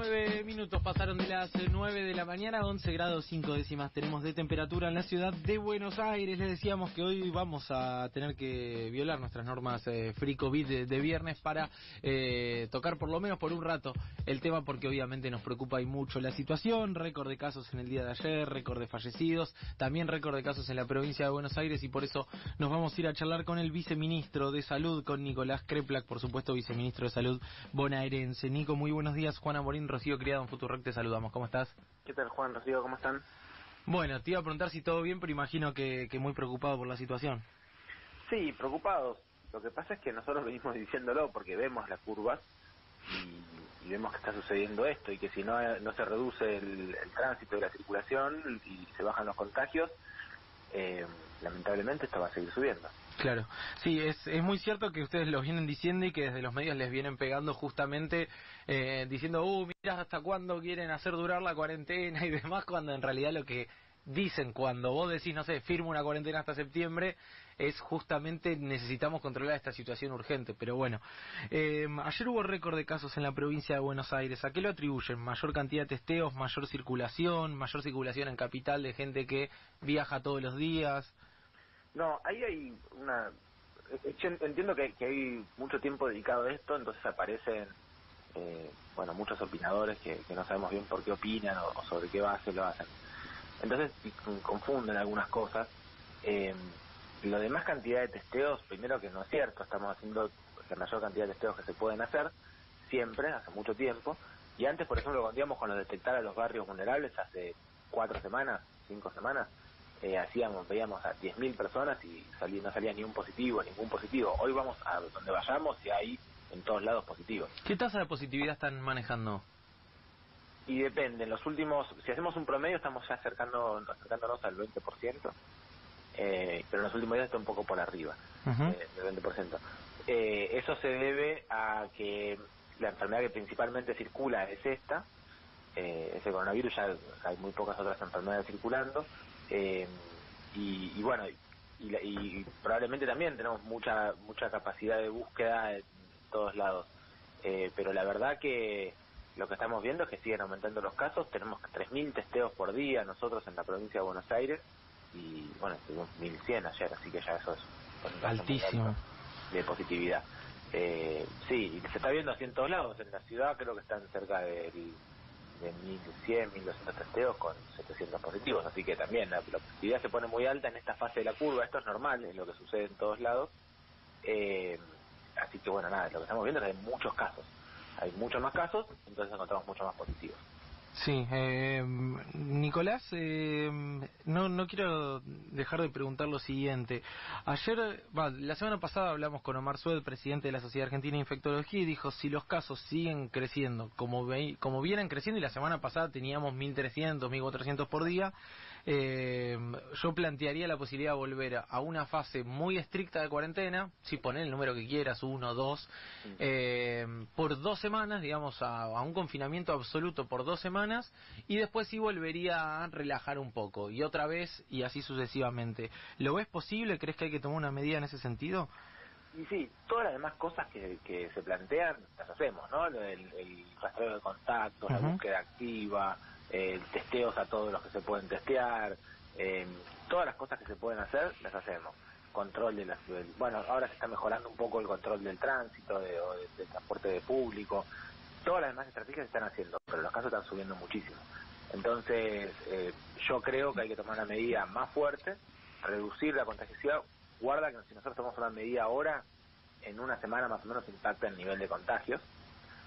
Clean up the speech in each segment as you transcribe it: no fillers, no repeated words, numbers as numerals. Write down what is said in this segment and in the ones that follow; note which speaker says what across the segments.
Speaker 1: 9 minutos pasaron de las 9 de la mañana, 11 grados 5 décimas tenemos de temperatura en la ciudad de Buenos Aires. Les decíamos que hoy vamos a tener que violar nuestras normas Free COVID de viernes para tocar por lo menos por un rato el tema, porque obviamente nos preocupa y mucho la situación. Récord de casos en el día de ayer, récord de fallecidos, también récord de casos en la provincia de Buenos Aires, y por eso nos vamos a ir a charlar con el viceministro de Salud, con Nicolás Kreplak, por supuesto, viceministro de Salud bonaerense. Nico, muy buenos días. Juana Morín, Rocío Criado en Futurock, te saludamos. ¿Cómo estás?
Speaker 2: ¿Qué tal, Juan, Rocío? ¿Cómo están?
Speaker 1: Bueno, te iba a preguntar si todo bien, pero imagino que muy preocupado por la situación.
Speaker 2: Sí, preocupados. Lo que pasa es que nosotros venimos diciéndolo porque vemos las curvas y vemos que está sucediendo esto, y que si no se reduce el tránsito y la circulación y se bajan los contagios, lamentablemente esto va a seguir subiendo.
Speaker 1: Claro, sí, es muy cierto que ustedes lo vienen diciendo y que desde los medios les vienen pegando justamente diciendo, mirá hasta cuándo quieren hacer durar la cuarentena y demás, cuando en realidad lo que dicen cuando vos decís, no sé, firmo una cuarentena hasta septiembre, es justamente necesitamos controlar esta situación urgente. Pero bueno, ayer hubo récord de casos en la provincia de Buenos Aires. ¿A qué lo atribuyen? ¿Mayor cantidad de testeos, mayor circulación en capital de gente que viaja todos los días?
Speaker 2: No, ahí hay una... Yo entiendo que hay mucho tiempo dedicado a esto, entonces aparecen muchos opinadores que no sabemos bien por qué opinan o sobre qué base lo hacen. Entonces confunden algunas cosas. Lo de más cantidad de testeos, primero que no es cierto, estamos haciendo la mayor cantidad de testeos que se pueden hacer, siempre, hace mucho tiempo. Y antes, por ejemplo, cuando íbamos con los detectar a los barrios vulnerables, hace 4 semanas, 5 semanas, veíamos a 10.000 personas y no salía ningún positivo. Hoy vamos a donde vayamos y hay en todos lados positivos.
Speaker 1: ¿Qué tasa de positividad están manejando?
Speaker 2: Y depende, si hacemos un promedio estamos ya acercándonos al 20%, pero en los últimos días está un poco por arriba del 20%. Eso se debe a que la enfermedad que principalmente circula es esta, ese coronavirus. Ya hay muy pocas otras enfermedades circulando, y probablemente también tenemos mucha capacidad de búsqueda en todos lados, pero la verdad que lo que estamos viendo es que siguen aumentando los casos. Tenemos 3.000 testeos por día nosotros en la provincia de Buenos Aires, y bueno, tuvimos 1.100 ayer, así que ya eso es
Speaker 1: altísimo
Speaker 2: de positividad. Sí, y se está viendo así en todos lados. En la ciudad creo que están cerca de 1.100, 1.200 testeos con 700 positivos, así que también la positividad se pone muy alta en esta fase de la curva. Esto es normal, es lo que sucede en todos lados, así que bueno, nada, lo que estamos viendo es que hay muchos casos, hay muchos más casos, entonces encontramos muchos más positivos.
Speaker 1: Sí, Nicolás, no quiero dejar de preguntar lo siguiente. La semana pasada hablamos con Omar Sued, presidente de la Sociedad Argentina de Infectología, y dijo, si los casos siguen creciendo como vienen creciendo, y la semana pasada teníamos 1.300, 1.400 por día, yo plantearía la posibilidad de volver a una fase muy estricta de cuarentena, si poner el número que quieras, 1, 2, por 2 semanas, digamos, a un confinamiento absoluto por 2 semanas, y después sí volvería a relajar un poco, y otra vez, y así sucesivamente. ¿Lo ves posible? ¿Crees que hay que tomar una medida en ese sentido?
Speaker 2: Y sí, todas las demás cosas que se plantean las hacemos, ¿no? El rastreo de contactos, la búsqueda activa, testeos a todos los que se pueden testear, todas las cosas que se pueden hacer las hacemos. Control ahora se está mejorando un poco el control del tránsito, del transporte de público. Todas las demás estrategias se están haciendo, pero los casos están subiendo muchísimo. Entonces, yo creo que hay que tomar una medida más fuerte, reducir la contagiosidad. Guarda que si nosotros tomamos una medida ahora, en una semana más o menos impacta el nivel de contagios,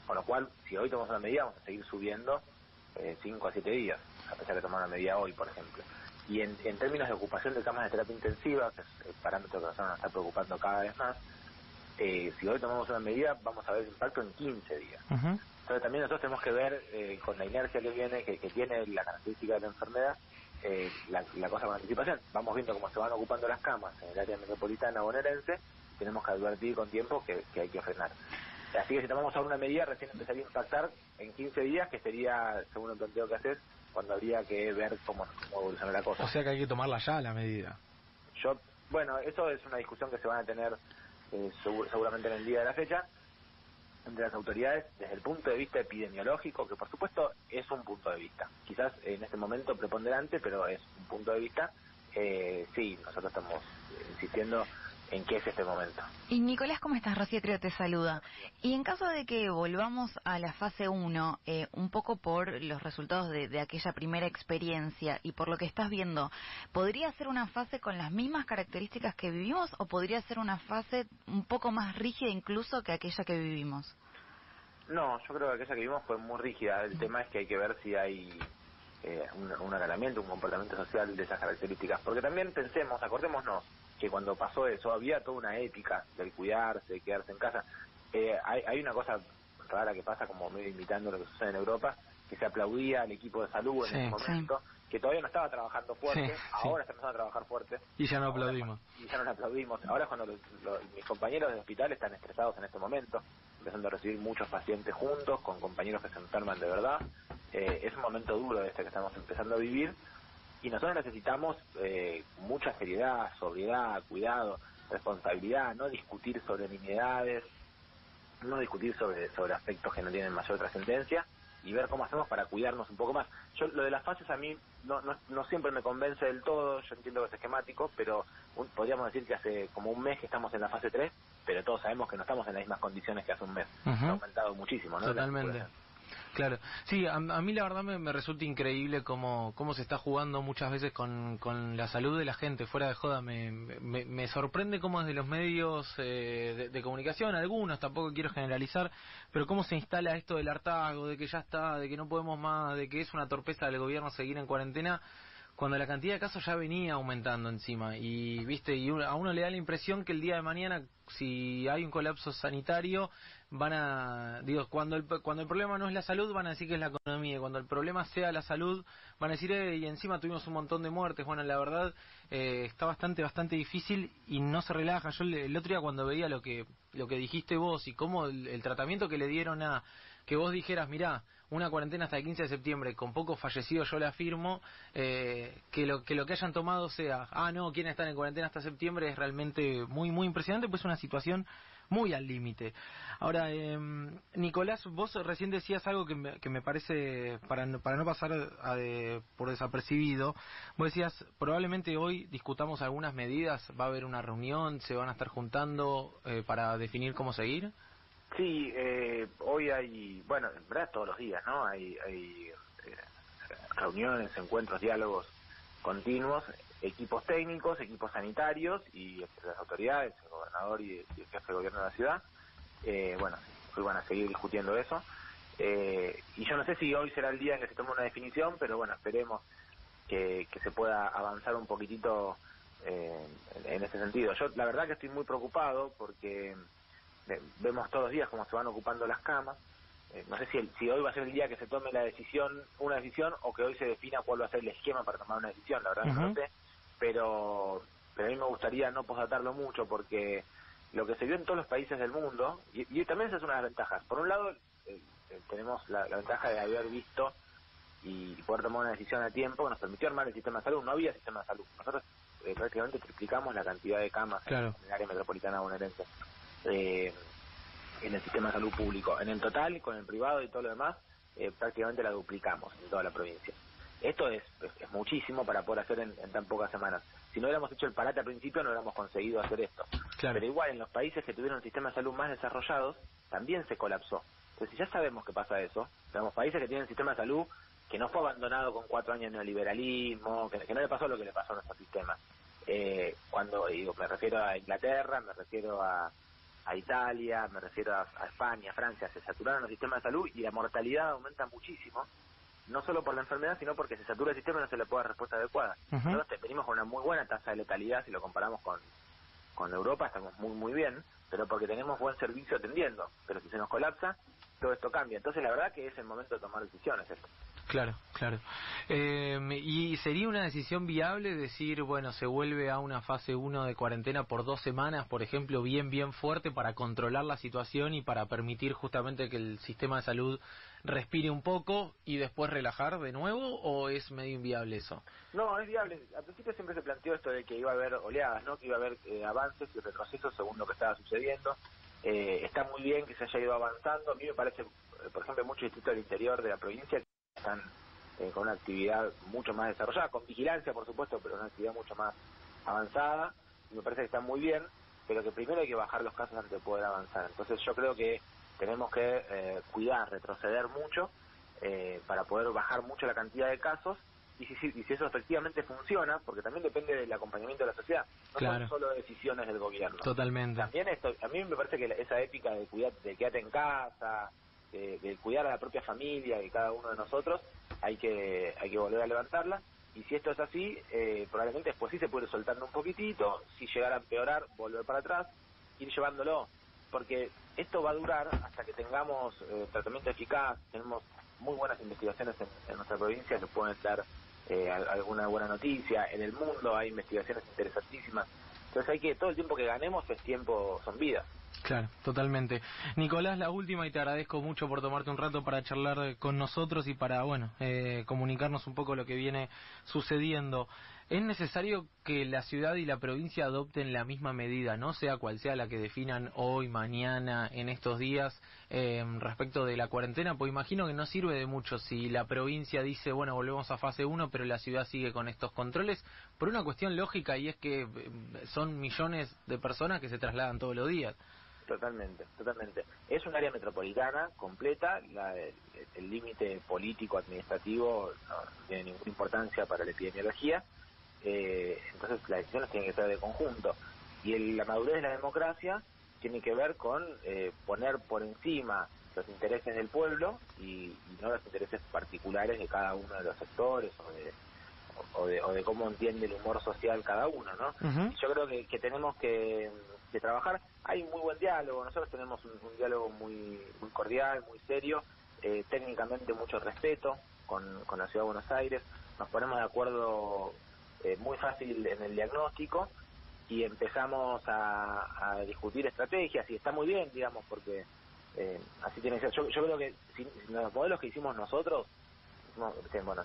Speaker 2: con lo cual, si hoy tomamos una medida, vamos a seguir subiendo 5 a 7 días, a pesar de tomar una medida hoy, por ejemplo. Y en términos de ocupación de camas de terapia intensiva, que es el parámetro que nos está preocupando cada vez más, si hoy tomamos una medida, vamos a ver el impacto en 15 días. Entonces también nosotros tenemos que ver, con la inercia que viene, que tiene la característica de la enfermedad, la cosa con anticipación. Vamos viendo cómo se van ocupando las camas en el área metropolitana bonaerense, tenemos que advertir con tiempo que hay que frenar. Así que si tomamos ahora una medida, recién empezaría a impactar en 15 días, que sería, según el planteo que haces, cuando habría que ver cómo evoluciona la cosa.
Speaker 1: O sea que hay que tomarla ya, la medida.
Speaker 2: Eso es una discusión que se van a tener seguramente en el día de la fecha. entre las autoridades desde el punto de vista epidemiológico, que por supuesto es un punto de vista, quizás en este momento preponderante, pero es un punto de vista. Sí, nosotros estamos insistiendo en qué es este momento.
Speaker 3: Y Nicolás, ¿cómo estás? Rocío Trio te saluda. Y en caso de que volvamos a la fase 1, un poco por los resultados de aquella primera experiencia y por lo que estás viendo, ¿podría ser una fase con las mismas características que vivimos o podría ser una fase un poco más rígida incluso que aquella que vivimos?
Speaker 2: No, yo creo que aquella que vimos fue muy rígida. El tema es que hay que ver si hay un aclaramiento, un comportamiento social de esas características. Porque también pensemos, acordémonos, que cuando pasó eso había toda una ética del cuidarse, de quedarse en casa. Hay una cosa rara que pasa, como medio imitando lo que sucede en Europa, que se aplaudía al equipo de salud en ese momento, que todavía no estaba trabajando fuerte, ahora está empezando a trabajar fuerte.
Speaker 1: Y ya no aplaudimos.
Speaker 2: Y ya no lo aplaudimos. Ahora es cuando mis compañeros del hospital están estresados en este momento, empezando a recibir muchos pacientes juntos, con compañeros que se enferman de verdad. Es un momento duro este que estamos empezando a vivir, y nosotros necesitamos mucha seriedad, sobriedad, cuidado, responsabilidad, no discutir sobre nimiedades, no discutir sobre aspectos que no tienen mayor trascendencia, y ver cómo hacemos para cuidarnos un poco más. Yo lo de las fases a mí no siempre me convence del todo. Yo entiendo que es esquemático, pero podríamos decir que hace como un mes que estamos en la fase 3, pero todos sabemos que no estamos en las mismas condiciones que hace un mes. Ha aumentado muchísimo, ¿no?
Speaker 1: Totalmente. Claro, sí, a mí la verdad me resulta increíble cómo se está jugando muchas veces con la salud de la gente, fuera de joda. Me sorprende cómo desde los medios de comunicación, algunos, tampoco quiero generalizar, pero cómo se instala esto del hartazgo, de que ya está, de que no podemos más, de que es una torpeza del gobierno seguir en cuarentena, cuando la cantidad de casos ya venía aumentando encima. Y viste, a uno le da la impresión que el día de mañana, si hay un colapso sanitario, cuando el problema no es la salud, van a decir que es la economía, y cuando el problema sea la salud, van a decir, y encima tuvimos un montón de muertes. Bueno, la verdad, está bastante difícil y no se relaja. Yo el otro día, cuando veía lo que dijiste vos y cómo el tratamiento que le dieron a que vos dijeras, mirá, una cuarentena hasta el 15 de septiembre, con pocos fallecidos, yo le afirmo, que lo que hayan tomado sea, no, quieren estar en cuarentena hasta septiembre, es realmente muy impresionante, pues es una situación muy al límite. Ahora, Nicolás, vos recién decías algo que me parece, para no pasar por desapercibido, vos decías, probablemente hoy discutamos algunas medidas, va a haber una reunión, se van a estar juntando para definir cómo seguir.
Speaker 2: Sí, hoy hay, bueno, en verdad todos los días, ¿no? Hay reuniones, encuentros, diálogos continuos, equipos técnicos, equipos sanitarios y las autoridades, el gobernador y el jefe de gobierno de la ciudad. Bueno, hoy van a seguir discutiendo eso. Y yo no sé si hoy será el día en que se tome una definición, pero bueno, esperemos que se pueda avanzar un poquitito en ese sentido. Yo la verdad que estoy muy preocupado porque vemos todos los días cómo se van ocupando las camas. No sé si hoy va a ser el día que se tome una decisión, o que hoy se defina cuál va a ser el esquema para tomar una decisión. La verdad no lo sé, pero a mí me gustaría no posdatarlo mucho, porque lo que se vio en todos los países del mundo, y también esa es una de las ventajas. Por un lado, tenemos la ventaja de haber visto y poder tomar una decisión a tiempo que nos permitió armar el sistema de salud. No había sistema de salud. Nosotros prácticamente triplicamos la cantidad de camas en el área metropolitana bonaerense. En el sistema de salud público. En el total, con el privado y todo lo demás, prácticamente la duplicamos en toda la provincia. Esto es muchísimo para poder hacer en tan pocas semanas. Si no hubiéramos hecho el parate al principio, no hubiéramos conseguido hacer esto. Pero igual, en los países que tuvieron sistemas de salud más desarrollados, también se colapsó. Entonces, si ya sabemos que pasa eso, tenemos países que tienen sistema de salud que no fue abandonado con 4 años de neoliberalismo, que no le pasó lo que le pasó a nuestro sistema. Cuando digo, me refiero a Inglaterra, me refiero a Italia, me refiero a España, Francia, se saturaron los sistemas de salud y la mortalidad aumenta muchísimo, no solo por la enfermedad, sino porque se satura el sistema y no se le puede dar respuesta adecuada. Nosotros venimos con una muy buena tasa de letalidad, si lo comparamos con Europa, estamos muy bien, pero porque tenemos buen servicio atendiendo. Pero si se nos colapsa, todo esto cambia. Entonces la verdad que es el momento de tomar decisiones esto.
Speaker 1: Claro. ¿Y sería una decisión viable decir, bueno, se vuelve a una fase 1 de cuarentena por 2 semanas, por ejemplo, bien fuerte, para controlar la situación y para permitir justamente que el sistema de salud respire un poco y después relajar de nuevo, o es medio inviable eso?
Speaker 2: No, es viable. Al principio siempre se planteó esto de que iba a haber oleadas, ¿no? Que iba a haber avances y retrocesos según lo que estaba sucediendo. Está muy bien que se haya ido avanzando. A mí me parece, por ejemplo, muchos distritos del interior de la provincia que están con una actividad mucho más desarrollada, con vigilancia, por supuesto, pero una actividad mucho más avanzada. Y me parece que está muy bien, pero que primero hay que bajar los casos antes de poder avanzar. Entonces yo creo que tenemos que cuidar, retroceder mucho para poder bajar mucho la cantidad de casos. Y si eso efectivamente funciona, porque también depende del acompañamiento de la sociedad, no
Speaker 1: claro.
Speaker 2: son solo decisiones del gobierno.
Speaker 1: Totalmente.
Speaker 2: También a mí me parece que esa ética de quedarte en casa, de cuidar a la propia familia, de cada uno de nosotros, hay que volver a levantarla. Y si esto es así, probablemente después sí se puede ir soltando un poquitito. Si llegara a empeorar, volver para atrás, ir llevándolo, porque esto va a durar hasta que tengamos tratamiento eficaz. Tenemos muy buenas investigaciones en nuestra provincia que pueden dar alguna buena noticia. En el mundo hay investigaciones interesantísimas. Entonces todo el tiempo que ganemos es tiempo, son vidas.
Speaker 1: Claro, totalmente. Nicolás, la última, y te agradezco mucho por tomarte un rato para charlar con nosotros y para, comunicarnos un poco lo que viene sucediendo. Es necesario que la ciudad y la provincia adopten la misma medida, no sea cual sea la que definan hoy, mañana, en estos días, respecto de la cuarentena, pues imagino que no sirve de mucho si la provincia dice, bueno, volvemos a fase 1, pero la ciudad sigue con estos controles, por una cuestión lógica, y es que son millones de personas que se trasladan todos los días.
Speaker 2: Totalmente. Es un área metropolitana completa, el límite político-administrativo no tiene ninguna importancia para la epidemiología, entonces las decisiones tienen que ser de conjunto. Y la madurez de la democracia tiene que ver con poner por encima los intereses del pueblo y no los intereses particulares de cada uno de los sectores o de cómo entiende el humor social cada uno, ¿no?
Speaker 1: Uh-huh.
Speaker 2: Yo creo que tenemos que trabajar. Hay muy buen diálogo, nosotros tenemos un diálogo muy cordial, muy serio, técnicamente mucho respeto con la Ciudad de Buenos Aires, nos ponemos de acuerdo muy fácil en el diagnóstico y empezamos a discutir estrategias, y está muy bien, digamos, porque así tiene que ser. Yo creo que si los modelos que hicimos nosotros tenemos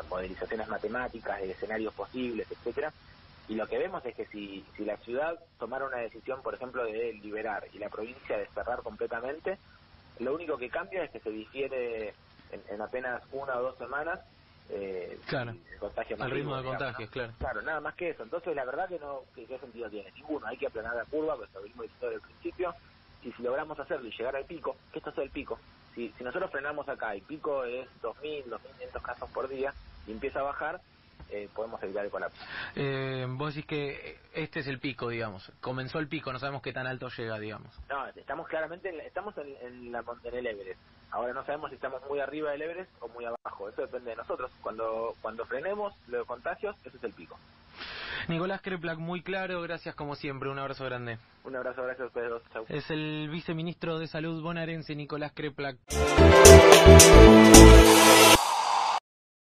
Speaker 2: modelizaciones matemáticas de escenarios posibles, etcétera, y lo que vemos es que si la ciudad tomara una decisión, por ejemplo, de liberar y la provincia de cerrar completamente, lo único que cambia es que se difiere en apenas 1 o 2 semanas
Speaker 1: claro,
Speaker 2: el contagio
Speaker 1: el ritmo de contagios,
Speaker 2: ¿no? Claro, nada más que eso. Entonces la verdad que ¿qué sentido tiene? Ninguno. Hay que aplanar la curva, pues lo venimos diciendo desde el principio, y si logramos hacerlo y llegar al pico, que esto es el pico, si nosotros frenamos acá, el pico es 2.000, 2.500 casos por día y empieza a bajar, podemos evitar el colapso.
Speaker 1: Vos decís que este es el pico, digamos. Comenzó el pico, no sabemos qué tan alto llega, digamos.
Speaker 2: No, estamos claramente en el Everest. Ahora no sabemos si estamos muy arriba del Everest o muy abajo. Eso depende de nosotros. Cuando frenemos los contagios, ese es el pico.
Speaker 1: Nicolás Kreplak, muy claro, gracias como siempre, un abrazo grande.
Speaker 2: Un abrazo, gracias a ustedes dos. Chau.
Speaker 1: Es el viceministro de Salud bonaerense, Nicolás Kreplak.